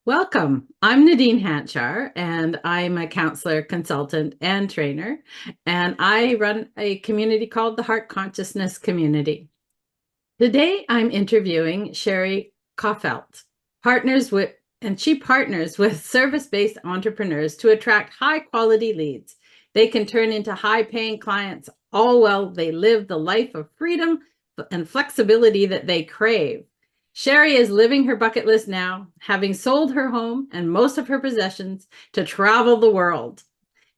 Welcome. I'm Nadine Hanchar, and I'm a counselor, consultant, and trainer. And I run a community called the Heart Consciousness Community. Today, I'm interviewing Sherri Coffelt, she partners with service-based entrepreneurs to attract high-quality leads. They can turn into high-paying clients, all while they live the life of freedom and flexibility that they crave. Sherri is living her bucket list now, having sold her home and most of her possessions to travel the world,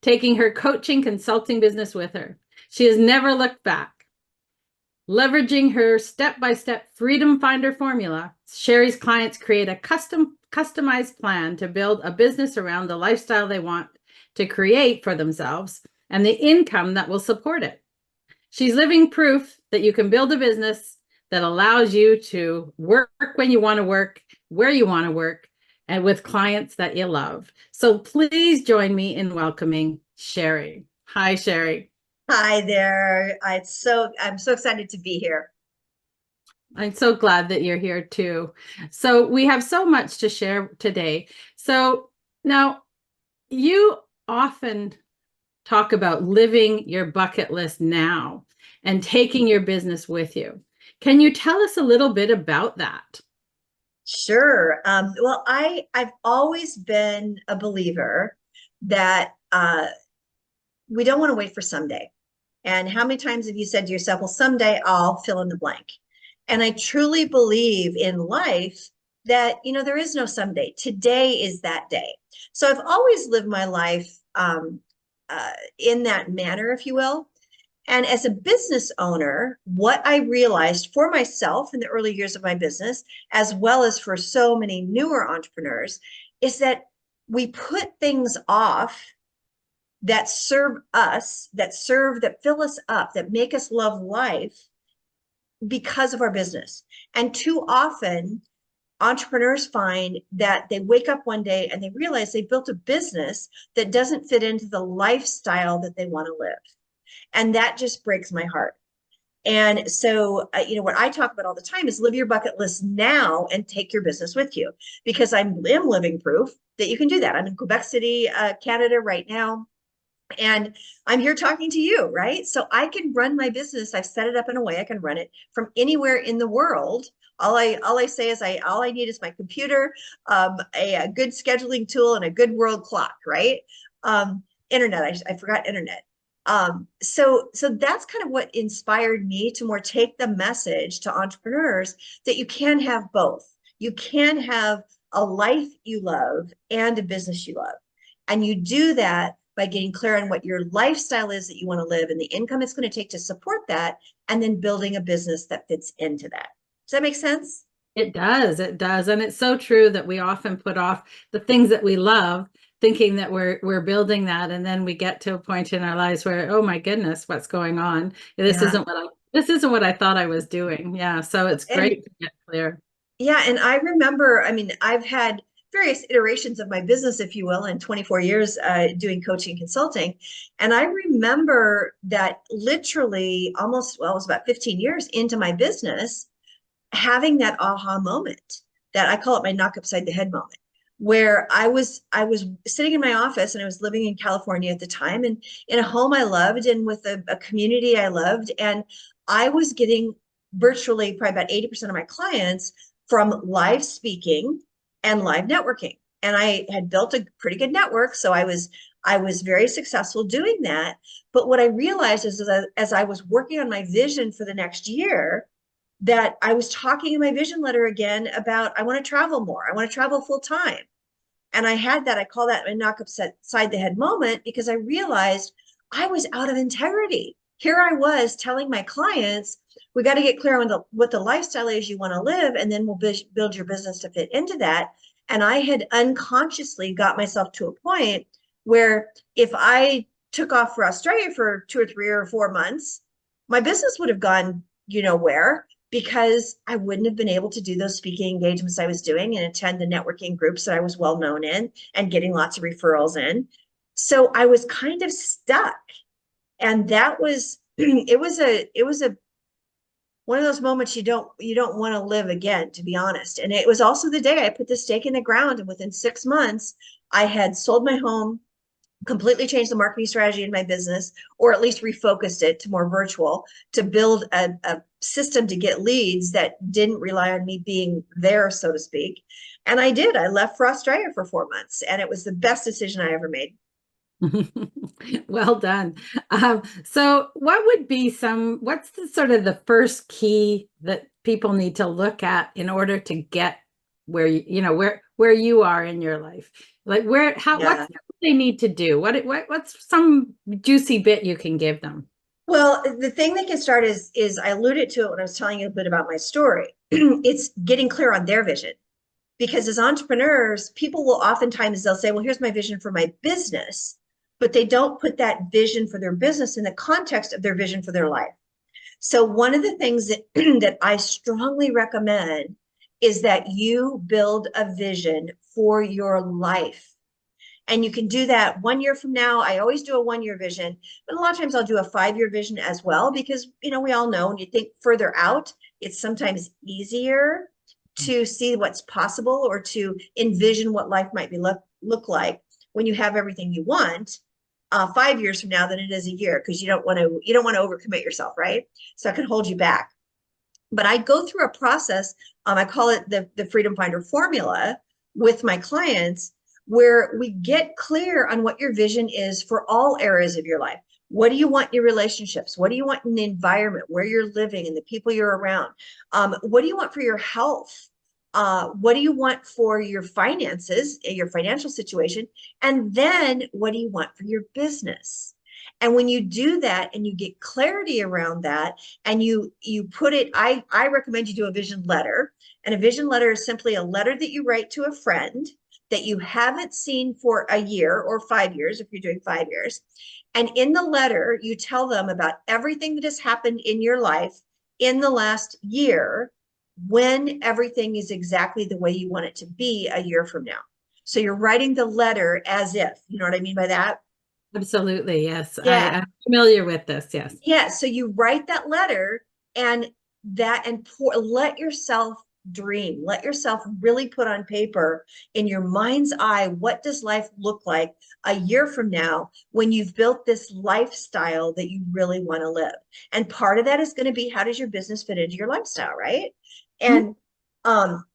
taking her coaching consulting business with her. She has never looked back. Leveraging her step-by-step Freedom Finder formula, Sherri's clients create a customized plan to build a business around the lifestyle they want to create for themselves and the income that will support it. She's living proof that you can build a business that allows you to work when you want to work, where you want to work, and with clients that you love. So please join me in welcoming Sherri. Hi, Sherri. Hi there. I'm so excited to be here. I'm so glad that you're here too. So we have so much to share today. So now you often talk about living your bucket list now and taking your business with you. Can you tell us a little bit about that? Sure. I've always been a believer that we don't want to wait for someday. And how many times have you said to yourself, well, someday I'll fill in the blank? And I truly believe in life that, there is no someday. Today is that day. So I've always lived my life in that manner, if you will. And as a business owner, what I realized for myself in the early years of my business, as well as for so many newer entrepreneurs, is that we put things off that serve us, that fill us up, that make us love life because of our business. And too often, entrepreneurs find that they wake up one day and they realize they built a business that doesn't fit into the lifestyle that they want to live. And that just breaks my heart. And so, what I talk about all the time is live your bucket list now and take your business with you, because am living proof that you can do that. I'm in Quebec City, Canada right now. And I'm here talking to you, right? So I can run my business. I've set it up in a way I can run it from anywhere in the world. All I say is all I need is my computer, a good scheduling tool, and a good world clock, right? Internet. I forgot internet. So that's kind of what inspired me to more take the message to entrepreneurs that you can have both. You can have a life you love and a business you love. And you do that by getting clear on what your lifestyle is that you want to live and the income it's going to take to support that, and then building a business that fits into that. Does that make sense? It does. It does. And it's so true that we often put off the things that we love, thinking that we're building that, and then we get to a point in our lives where, oh my goodness, what's going on? Yeah. This isn't what I thought I was doing. Yeah. So it's And great to get clear. yeah, and I remember, I mean, I've had various iterations of my business, if you will, in 24 years doing coaching and consulting. And I remember that literally almost, well, it was about 15 years into my business, having that aha moment, that I call it my knock upside the head moment, where I was sitting in my office, and I was living in California at the time, and in a home I loved and with a community I loved. And I was getting virtually probably about 80% of my clients from live speaking and live networking. And I had built a pretty good network. So I was very successful doing that. But what I realized is that as I was working on my vision for the next year, that I was talking in my vision letter again about I want to travel more. I want to travel full time. And I call that a knock upside the head moment, because I realized I was out of integrity. Here I was telling my clients, we got to get clear on what the lifestyle is you want to live, and then we'll build your business to fit into that. And I had unconsciously got myself to a point where if I took off for Australia for 2 or 3 or 4 months, my business would have gone, where, because I wouldn't have been able to do those speaking engagements I was doing and attend the networking groups that I was well known in and getting lots of referrals in. So I was kind of stuck. And that was it was a one of those moments you don't want to live again, to be honest. And it was also the day I put the stake in the ground, and within 6 months, I had sold my home, completely changed the marketing strategy in my business, or at least refocused it to more virtual, to build a system to get leads that didn't rely on me being there, so to speak. And I did. I left for Australia for 4 months, and it was the best decision I ever made. Well done. So what would be what's the sort of the first key that people need to look at in order to get where where you are in your life? Like Yeah. what they need to do? What's some juicy bit you can give them? Well, the thing that can start is I alluded to it when I was telling you a bit about my story. It's getting clear on their vision. Because as entrepreneurs, people will oftentimes they'll say, well, here's my vision for my business, but they don't put that vision for their business in the context of their vision for their life. So one of the things that that I strongly recommend is that you build a vision for your life. And you can do that 1 year from now. I always do a 1 year vision, but a lot of times I'll do a 5 year vision as well, because, we all know when you think further out, it's sometimes easier to see what's possible or to envision what life might look like when you have everything you want 5 years from now than it is a year, because you don't want to overcommit yourself, right? So it can hold you back. But I go through a process. I call it the Freedom Finder formula with my clients, where we get clear on what your vision is for all areas of your life. What do you want in your relationships? What do you want in the environment where you're living and the people you're around? What do you want for your health? What do you want for your finances, your financial situation? And then what do you want for your business? And when you do that and you get clarity around that, and you put it, I recommend you do a vision letter. And a vision letter is simply a letter that you write to a friend that you haven't seen for a year or 5 years, if you're doing 5 years. And in the letter, you tell them about everything that has happened in your life in the last year, when everything is exactly the way you want it to be a year from now. So you're writing the letter as if, you know what I mean by that? Absolutely, yes. Yeah. I'm familiar with this, yes. Yeah. So you write that letter, and let yourself dream, let yourself really put on paper in your mind's eye, what does life look like a year from now when you've built this lifestyle that you really want to live? And part of that is going to be, how does your business fit into your lifestyle, right? Mhm. And um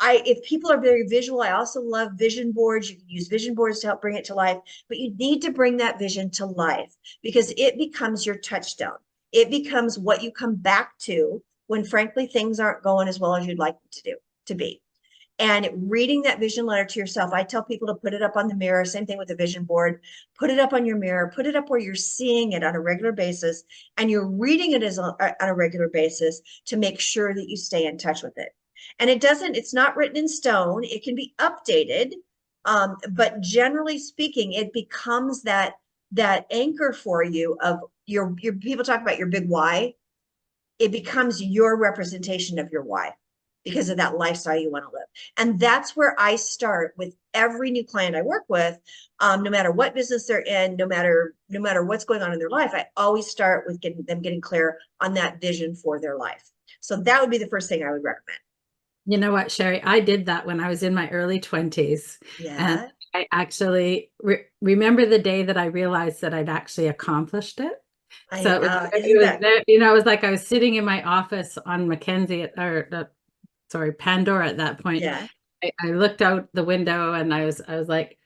if people are very visual, I also love vision boards. You can use vision boards to help bring it to life, but you need to bring that vision to life, because it becomes your touchstone. It becomes what you come back to when, frankly, things aren't going as well as you'd like them to be. And reading that vision letter to yourself, I tell people to put it up on the mirror. Same thing with the vision board. Put it up on your mirror, put it up where you're seeing it on a regular basis, and you're reading it on a regular basis to make sure that you stay in touch with it. And it's not written in stone. It can be updated. But generally speaking, it becomes that anchor for you of your people talk about your big why. It becomes your representation of your why, because of that lifestyle you want to live. And that's where I start with every new client I work with. No matter what business they're in, no matter what's going on in their life, I always start with getting clear on that vision for their life. So that would be the first thing I would recommend. You know what, Sherri? I did that when I was in my early 20s. And Yeah. I actually remember the day that I realized that I'd actually accomplished it. So Isn't it was that, there, it was like I was sitting in my office on Mackenzie sorry, Pandora at that point. yeah, I looked out the window and I was like,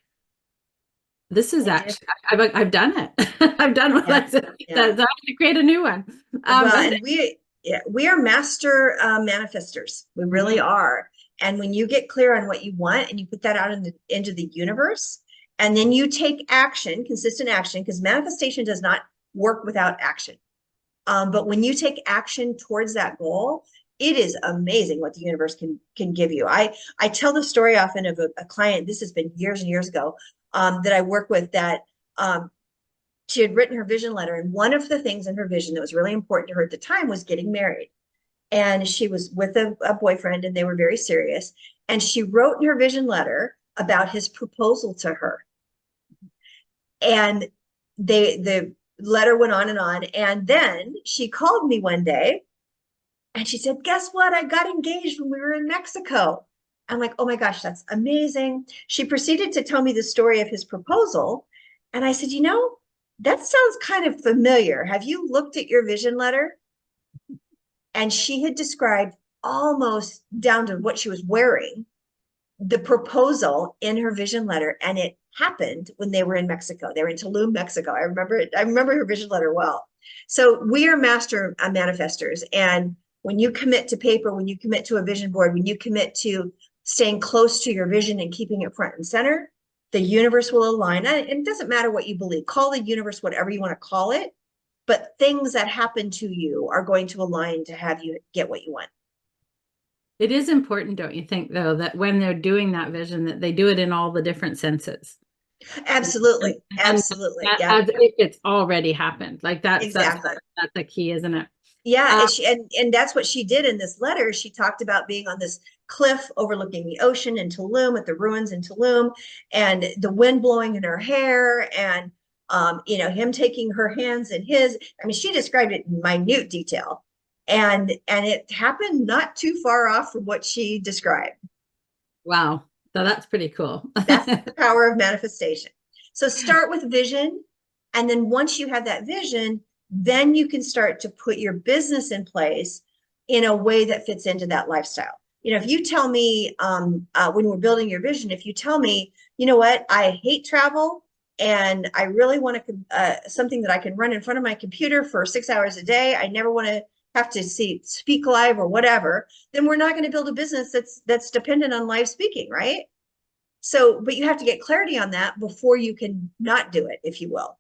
this is I did. actually, I've done it. I've done what Yeah. I said. So I Yeah. have to create a new one. Well, But and we are master manifestors. We really Mhm. are. And when you get clear on what you want and you put that out into the universe, and then you take action, consistent action, because manifestation does not work without action. But when you take action towards that goal, it is amazing what the universe can give you. I tell the story often of a client. This has been years and years ago, that I work with, that um, she had written her vision letter, and one of the things in her vision that was really important to her at the time was getting married. And she was with a boyfriend, and they were very serious. And she wrote in her vision letter about his proposal to her. And the letter went on, and then she called me one day And she said, guess what? I got engaged when we were in Mexico. I'm like, oh my gosh, that's amazing. She proceeded to tell me the story of his proposal. And I said, that sounds kind of familiar. Have you looked at your vision letter? And she had described almost down to what she was wearing the proposal in her vision letter, and it happened when they were in Mexico. They were in Tulum, Mexico. I remember it. I remember her vision letter well. So we are master manifestors. And when you commit to paper, when you commit to a vision board, when you commit to staying close to your vision and keeping it front and center, the universe will align. And it doesn't matter what you believe. Call the universe whatever you want to call it. But things that happen to you are going to align to have you get what you want. It is important, don't you think, though, that when they're doing that vision, that they do it in all the different senses. Absolutely. And Absolutely. Yeah, as if it's already happened. Like exactly. that's the key, isn't it? Yeah, Uh, and that's what she did in this letter. She talked about being on this cliff overlooking the ocean in Tulum, at the ruins in Tulum, and the wind blowing in her hair, and him taking her hands in his. I mean, she described it in minute detail, and it happened not too far off from what she described. wow. So that's pretty cool. That's the power of manifestation. So start with vision. And then once you have that vision, then you can start to put your business in place in a way that fits into that lifestyle. If you tell me when we're building your vision, if you tell me, you know what, I hate travel and I really want to something that I can run in front of my computer for 6 hours a day. I never want to have to speak live or whatever. Then we're not going to build a business that's dependent on live speaking, right? So, but you have to get clarity on that before you can not do it, if you will.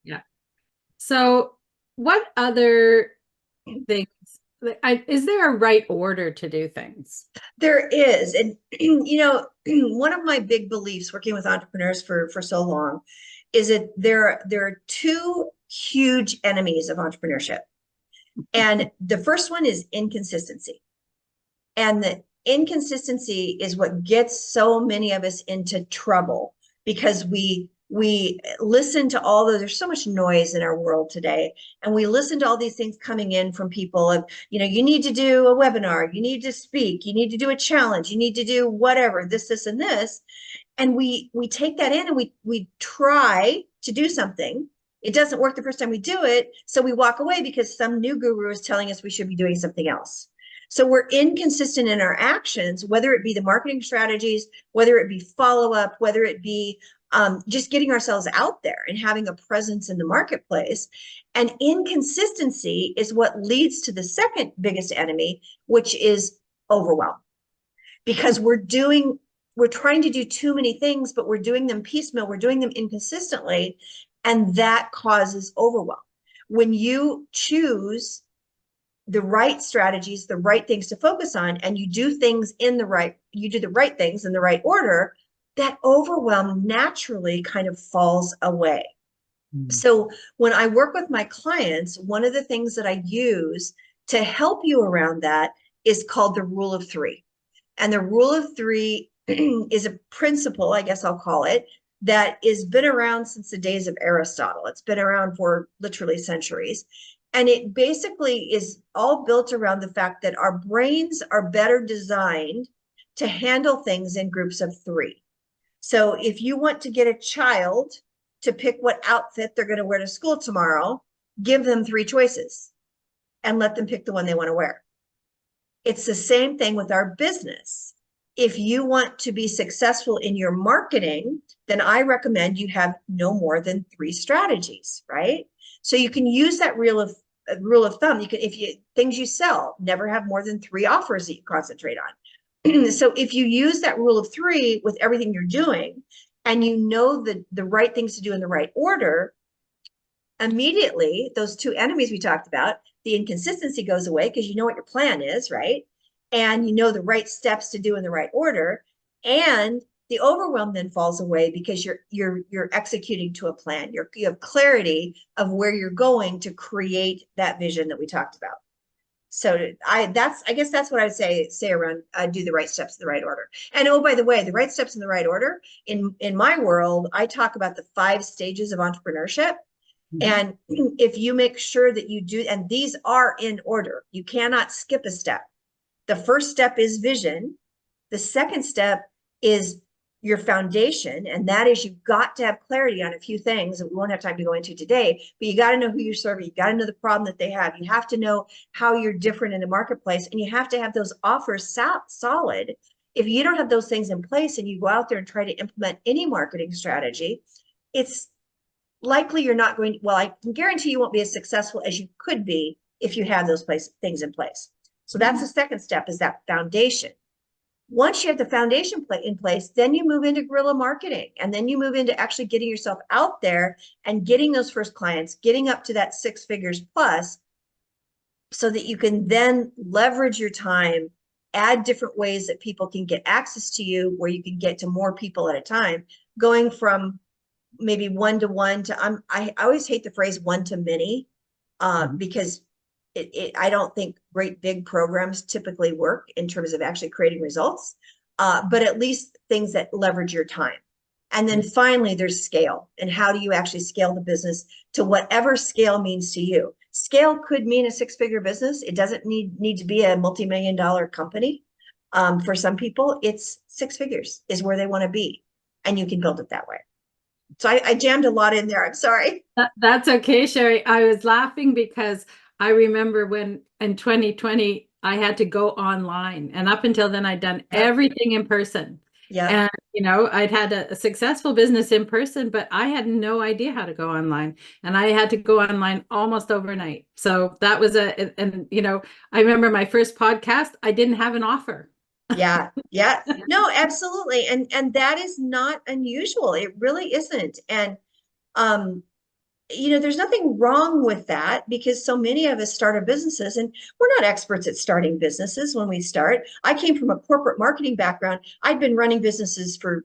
Yeah. So what other things, is there a right order to do things? There is. And, one of my big beliefs working with entrepreneurs for so long is that there are two huge enemies of entrepreneurship. And the first one is inconsistency. And the inconsistency is what gets so many of us into trouble because we listen to all there's so much noise in our world today, and we listen to all these things coming in from people of, you need to do a webinar, you need to speak, you need to do a challenge, you need to do whatever, this and this. And we take that in and we try to do something. It doesn't work the first time we do it, so we walk away because some new guru is telling us we should be doing something else. So we're inconsistent in our actions, whether it be the marketing strategies, whether it be follow-up, whether it be just getting ourselves out there and having a presence in the marketplace. And inconsistency is what leads to the second biggest enemy, which is overwhelm. Because we're trying to do too many things, but we're doing them piecemeal, we're doing them inconsistently, and that causes overwhelm. When you choose the right strategies, the right things to focus on, and you do the right things in the right order, that overwhelm naturally kind of falls away. So when I work with my clients, one of the things that I use to help you around that is called the rule of three. And the rule of three is a principle, I guess I'll call it, that has been around since the days of Aristotle. It's been around for literally centuries. And it basically is all built around the fact that our brains are better designed to handle things in groups of three. So if you want to get a child to pick what outfit they're going to wear to school tomorrow, give them three choices and let them pick the one they want to wear. It's the same thing with our business. If you want to be successful in your marketing, then I recommend you have no more than three strategies, right? So you can use that rule of thumb. You can, things you sell, never have more than three offers that you concentrate on. So if you use that rule of three with everything you're doing, and you know the right things to do in the right order, immediately those two enemies we talked about, the inconsistency goes away because you know what your plan is, right? And you know the right steps to do in the right order, and the overwhelm then falls away because you're executing to a plan. You have clarity of where you're going to create that vision that we talked about. So I guess that's what I would say around do the right steps in the right order. And oh, by the way, the right steps in the right order in my world, I talk about the 5 stages of entrepreneurship. And if you make sure that you do, and these are in order, you cannot skip a step. The first step is vision. The second step is your foundation. And that is you've got to have clarity on a few things that we won't have time to go into today, but you got to know who you're serving. You got to know the problem that they have. You have to know how you're different in the marketplace, and you have to have those offers solid. If you don't have those things in place and you go out there and try to implement any marketing strategy, it's likely you're not going to, well, I can guarantee you won't be as successful as you could be if you have those things in place. So that's the second step, is that foundation. Once you have the foundation in place, then you move into guerrilla marketing, and then you move into actually getting yourself out there and getting those first clients, getting up to that 6 figures plus, so that you can then leverage your time, add different ways that people can get access to you, where you can get to more people at a time, going from maybe one-to-one to I always hate the phrase one to many, because I don't think great big programs typically work in terms of actually creating results, but at least things that leverage your time. And then finally, there's scale. And how do you actually scale the business to whatever scale means to you? Scale could mean a 6-figure business. It doesn't need to be a multi-million-dollar company. For some people, it's 6 figures is where they want to be, and you can build it that way. So I jammed a lot in there. I'm sorry. That's okay, Sherri. I was laughing because I remember when in 2020, I had to go online. And up until then, I'd done everything in person. Yeah. And, I'd had a successful business in person, but I had no idea how to go online. And I had to go online almost overnight. So that was I remember my first podcast, I didn't have an offer. Yeah. Yeah. No, absolutely. And that is not unusual. It really isn't. And, there's nothing wrong with that, because so many of us start our businesses and we're not experts at starting businesses when we start. I came from a corporate marketing background. I'd been running businesses for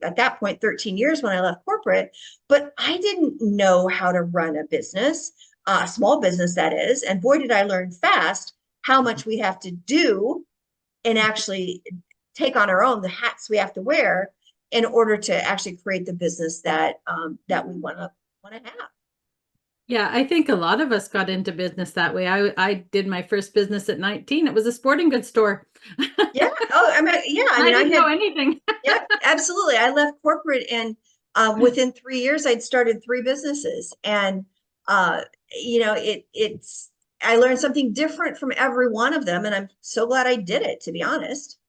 at that point, 13 years when I left corporate, but I didn't know how to run a business, a small business that is. And boy, did I learn fast how much we have to do and actually take on our own, the hats we have to wear in order to actually create the business that we want to have. Yeah, I think a lot of us got into business that way. I did my first business at 19. It was a sporting goods store. Yeah. Oh, I mean, I didn't know anything. Yeah, absolutely. I left corporate, and within 3 years, I'd started 3 businesses, and it's I learned something different from every one of them, and I'm so glad I did it, to be honest.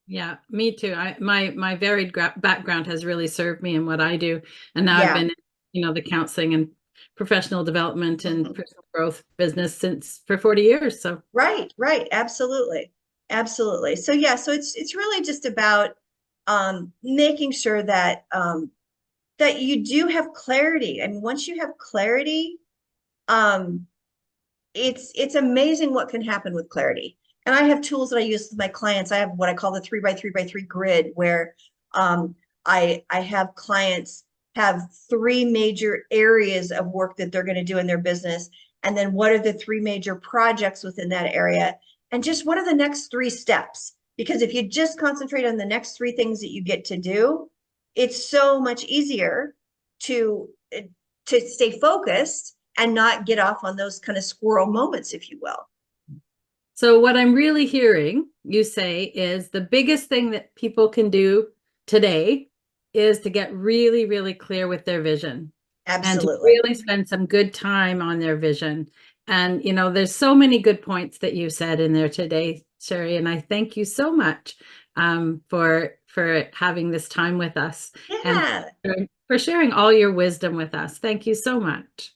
Yeah, me too. My varied background has really served me in what I do, and now I've Yeah. been, the counseling and professional development and personal growth business for 40 years. So Right, absolutely, absolutely. So yeah, so it's really just about making sure that that you do have clarity. I mean, once you have clarity, um, it's amazing what can happen with clarity. And I have tools that I use with my clients. I have what I call the 3x3x3 grid, where I have clients have 3 major areas of work that they're going to do in their business. And then what are the 3 major projects within that area? And just what are the next 3 steps? Because if you just concentrate on the next 3 things that you get to do, it's so much easier to stay focused and not get off on those kind of squirrel moments, if you will. So what I'm really hearing you say is the biggest thing that people can do today is to get really, really clear with their vision. Absolutely. And to really spend some good time on their vision. And, there's so many good points that you said in there today, Sherri, and I thank you so much for having this time with us. Yeah. And for sharing all your wisdom with us. Thank you so much.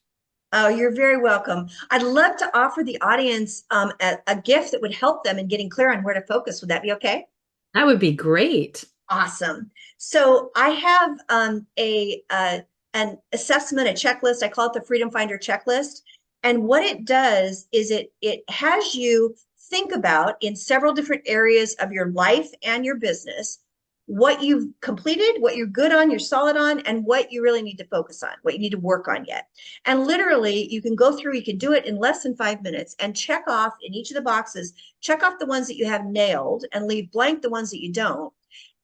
Oh, you're very welcome. I'd love to offer the audience a gift that would help them in getting clear on where to focus. Would that be okay? That would be great. Awesome. So I have an assessment, a checklist. I call it the Freedom Finder checklist. And what it does is it has you think about, in several different areas of your life and your business, what you've completed, what you're good on, you're solid on, and what you really need to focus on, what you need to work on yet. And literally, you can go through, you can do it in less than 5 minutes and check off in each of the boxes, check off the ones that you have nailed and leave blank the ones that you don't.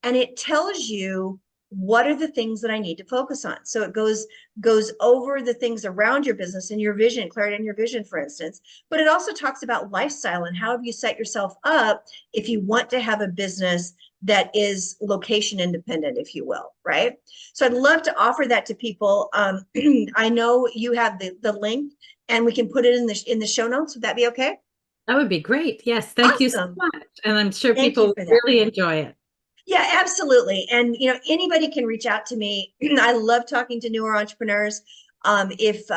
And it tells you what are the things that I need to focus on? So it goes over the things around your business and your vision, clarity in your vision, for instance. But it also talks about lifestyle and how have you set yourself up if you want to have a business that is location independent, if you will, right? So I'd love to offer that to people. I know you have the link, and we can put it in the show notes. Would that be okay? That would be great. Yes, thank you so Awesome. much. And I'm sure Thank people you will for that. really enjoy it. Yeah, absolutely. And anybody can reach out to me. I love talking to newer entrepreneurs. If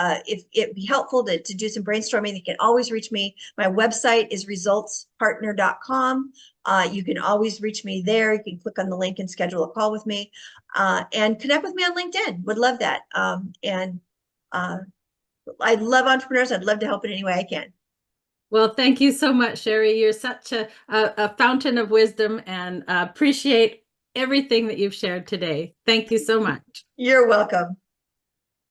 it'd be helpful to do some brainstorming, you can always reach me. My website is resultspartner.com. You can always reach me there. You can click on the link and schedule a call with me, and connect with me on LinkedIn. Would love that. And I love entrepreneurs. I'd love to help in any way I can. Well, thank you so much, Sherri. You're such a fountain of wisdom, and appreciate everything that you've shared today. Thank you so much. You're welcome.